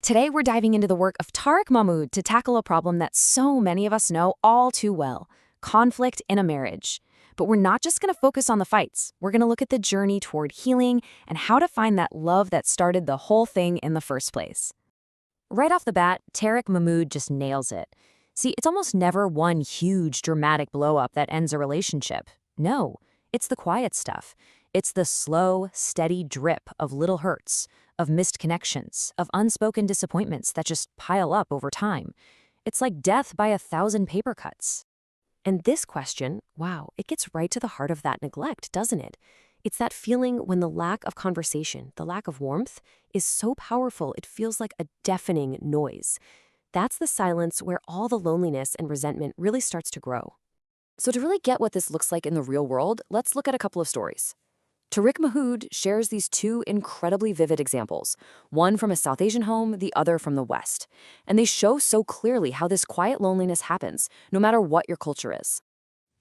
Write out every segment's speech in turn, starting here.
Today, we're diving into the work of Tariq Mahmoud to tackle a problem that so many of us know all too well: conflict in a marriage. But we're not just going to focus on the fights. We're going to look at the journey toward healing and how to find that love that started the whole thing in the first place. Right off the bat, Tariq Mahmoud just nails it. See, it's almost never one huge dramatic blow-up that ends a relationship. No, it's the quiet stuff. It's the slow, steady drip of little hurts, of missed connections, of unspoken disappointments that just pile up over time. It's like death by 1,000 paper cuts. And this question, wow, it gets right to the heart of that neglect, doesn't it? It's that feeling when the lack of conversation, the lack of warmth, is so powerful it feels like a deafening noise. That's the silence where all the loneliness and resentment really starts to grow. So to really get what this looks like in the real world, let's look at a couple of stories. Tariq Mahmoud shares these two incredibly vivid examples, one from a South Asian home, the other from the West. And they show so clearly how this quiet loneliness happens, no matter what your culture is.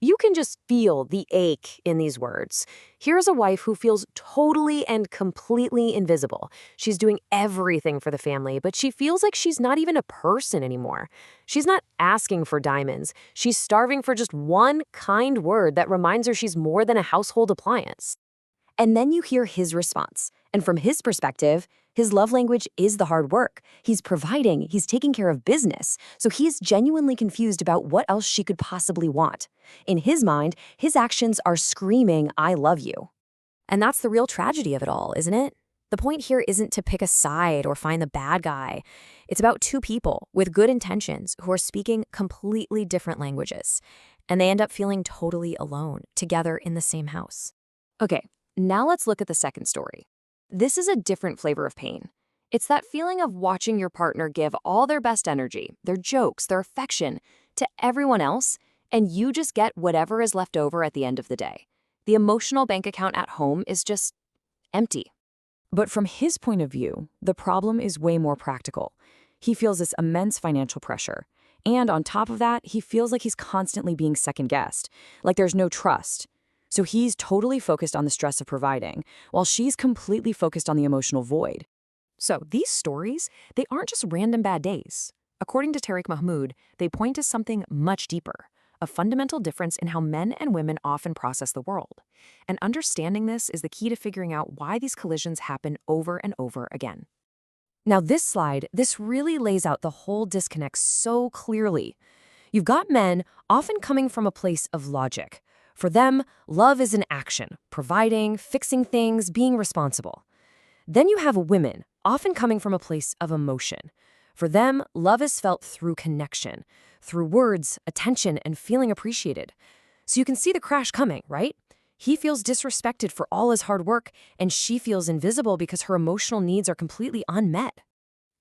You can just feel the ache in these words. Here's a wife who feels totally and completely invisible. She's doing everything for the family, but she feels like she's not even a person anymore. She's not asking for diamonds. She's starving for just one kind word that reminds her she's more than a household appliance. And then you hear his response. And from his perspective, his love language is the hard work. He's providing, he's taking care of business. So he's genuinely confused about what else she could possibly want. In his mind, his actions are screaming, "I love you." And that's the real tragedy of it all, isn't it? The point here isn't to pick a side or find the bad guy. It's about two people with good intentions who are speaking completely different languages. And they end up feeling totally alone, together in the same house. Okay. Now let's look at the second story. This is a different flavor of pain. It's that feeling of watching your partner give all their best energy, their jokes, their affection to everyone else, and you just get whatever is left over at the end of the day. The emotional bank account at home is just empty. But from his point of view, the problem is way more practical. He feels this immense financial pressure. And on top of that, he feels like he's constantly being second-guessed, like there's no trust. So he's totally focused on the stress of providing, while she's completely focused on the emotional void. So these stories, they aren't just random bad days. According to Tariq Mahmoud, they point to something much deeper, a fundamental difference in how men and women often process the world. And understanding this is the key to figuring out why these collisions happen over and over again. Now this slide, this really lays out the whole disconnect so clearly. You've got men often coming from a place of logic. For them, love is an action, providing, fixing things, being responsible. Then you have women, often coming from a place of emotion. For them, love is felt through connection, through words, attention, and feeling appreciated. So you can see the crash coming, right? He feels disrespected for all his hard work, and she feels invisible because her emotional needs are completely unmet.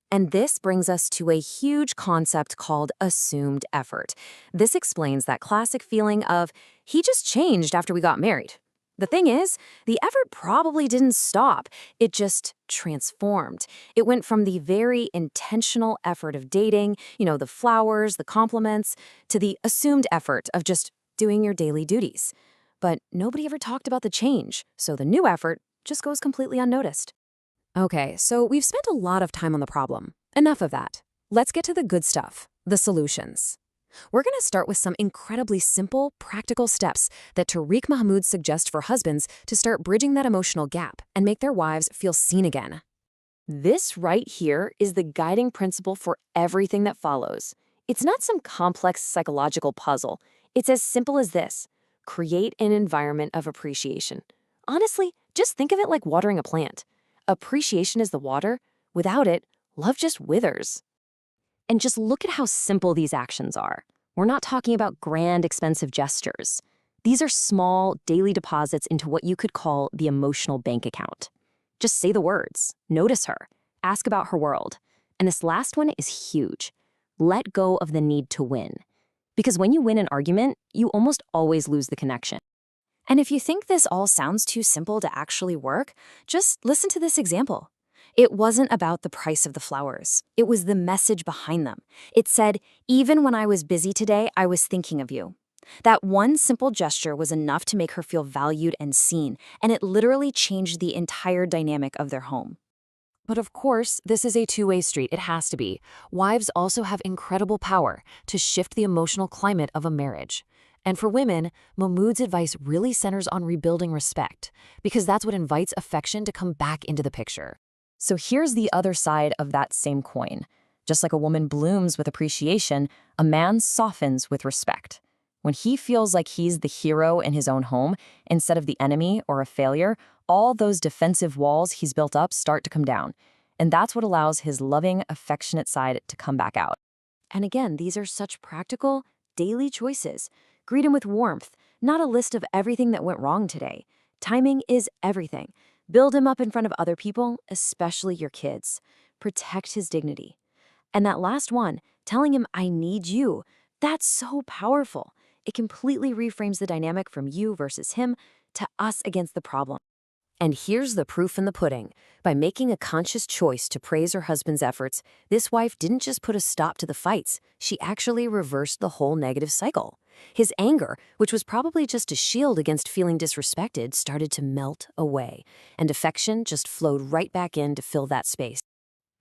And this brings us to a huge concept called assumed effort. This explains that classic feeling of, he just changed after we got married. The thing is, the effort probably didn't stop. It just transformed. It went from the very intentional effort of dating, the flowers, the compliments, to the assumed effort of just doing your daily duties. But nobody ever talked about the change, so the new effort just goes completely unnoticed. Okay, so we've spent a lot of time on the problem. Enough of that. Let's get to the good stuff, the solutions. We're going to start with some incredibly simple, practical steps that Tariq Mahmoud suggests for husbands to start bridging that emotional gap and make their wives feel seen again. This right here is the guiding principle for everything that follows. It's not some complex psychological puzzle. It's as simple as this: create an environment of appreciation. Honestly, just think of it like watering a plant. Appreciation is the water. Without it, love just withers. And just look at how simple these actions are. We're not talking about grand, expensive gestures. These are small, daily deposits into what you could call the emotional bank account. Just say the words, notice her, ask about her world. And this last one is huge. Let go of the need to win. Because when you win an argument, you almost always lose the connection. And if you think this all sounds too simple to actually work, just listen to this example. It wasn't about the price of the flowers. It was the message behind them. It said, "Even when I was busy today, I was thinking of you." That one simple gesture was enough to make her feel valued and seen, and it literally changed the entire dynamic of their home. But of course, this is a two-way street. It has to be. Wives also have incredible power to shift the emotional climate of a marriage. And for women, Mahmoud's advice really centers on rebuilding respect, because that's what invites affection to come back into the picture. So here's the other side of that same coin. Just like a woman blooms with appreciation, a man softens with respect. When he feels like he's the hero in his own home, instead of the enemy or a failure, all those defensive walls he's built up start to come down. And that's what allows his loving, affectionate side to come back out. And again, these are such practical, daily choices. Greet him with warmth, not a list of everything that went wrong today. Timing is everything. Build him up in front of other people, especially your kids. Protect his dignity. And that last one, telling him, I need you, that's so powerful. It completely reframes the dynamic from you versus him to us against the problem. And here's the proof in the pudding. By making a conscious choice to praise her husband's efforts, this wife didn't just put a stop to the fights, she actually reversed the whole negative cycle. His anger, which was probably just a shield against feeling disrespected, started to melt away, and affection just flowed right back in to fill that space.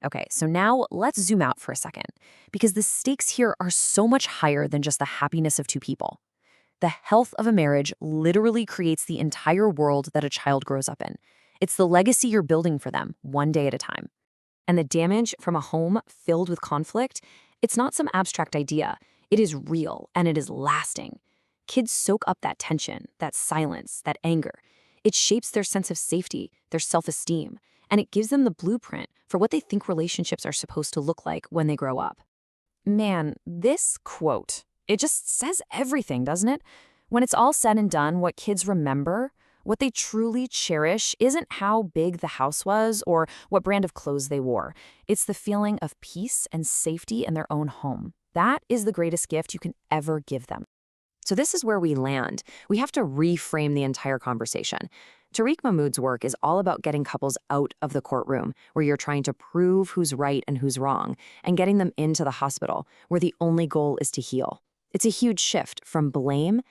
Okay, so now let's zoom out for a second, because the stakes here are so much higher than just the happiness of two people. The health of a marriage literally creates the entire world that a child grows up in. It's the legacy you're building for them, one day at a time. And the damage from a home filled with conflict, it's not some abstract idea. It is real, and it is lasting. Kids soak up that tension, that silence, that anger. It shapes their sense of safety, their self-esteem, and it gives them the blueprint for what they think relationships are supposed to look like when they grow up. Man, this quote, it just says everything, doesn't it? When it's all said and done, what kids remember, what they truly cherish, isn't how big the house was or what brand of clothes they wore. It's the feeling of peace and safety in their own home. That is the greatest gift you can ever give them. So this is where we land. We have to reframe the entire conversation. Tariq Mahmoud's work is all about getting couples out of the courtroom, where you're trying to prove who's right and who's wrong, and getting them into the hospital, where the only goal is to heal. It's a huge shift from blame